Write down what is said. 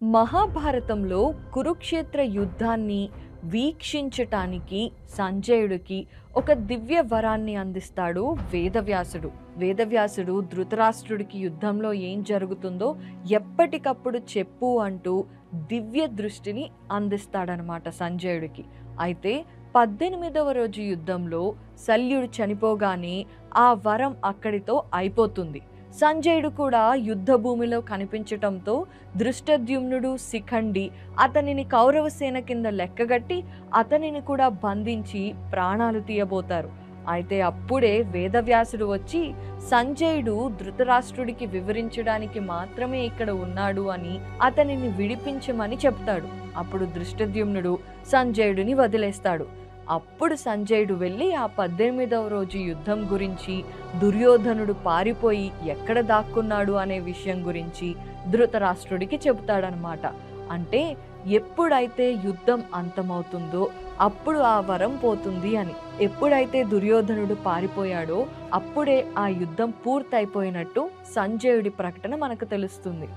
మహాభారతంలో కురుక్షేత్ర యుద్ధాన్ని వీక్షించటానికి సంజయుడికి ఒక దివ్య వరాన్ని అందిస్తాడు వేదవ్యాసుడు. వేదవ్యాసుడు ధృతరాష్ట్రుడికి యుద్ధంలో ఏం జరుగుతుందో ఎప్పటికప్పుడు చెప్పు అంటూ దివ్య దృష్టిని అందిస్తాడనమాట సంజయుడికి. అయితే 18వ రోజు యుద్ధంలో శల్యుడు చనిపోగానే ఆ వరం అక్కడితో అయిపోతుంది. సంజయుడు కూడా యుద్ధ భూమిలో కనిపించటంతో దృష్టద్యుమ్నుడు, శిఖండి అతనిని కౌరవసేన కింద లెక్కగట్టి అతనిని కూడా బంధించి ప్రాణాలు తీయబోతారు. అయితే అప్పుడే వేదవ్యాసుడు వచ్చి సంజయుడు ధృతరాష్ట్రుడికి వివరించడానికి మాత్రమే ఇక్కడ ఉన్నాడు అని అతనిని విడిపించమని చెప్తాడు. అప్పుడు దృష్టద్యుమ్నుడు సంజయుడిని వదిలేస్తాడు. అప్పుడు సంజయుడు వెళ్ళి ఆ 18వ రోజు యుద్ధం గురించి, దుర్యోధనుడు పారిపోయి ఎక్కడ దాక్కున్నాడు అనే విషయం గురించి ధృతరాష్ట్రుడికి చెబుతాడనమాట. అంటే ఎప్పుడైతే యుద్ధం అంతమవుతుందో అప్పుడు ఆ వరం పోతుంది అని. ఎప్పుడైతే దుర్యోధనుడు పారిపోయాడో అప్పుడే ఆ యుద్ధం పూర్తయిపోయినట్టు సంజయుడి ప్రకటన మనకు తెలుస్తుంది.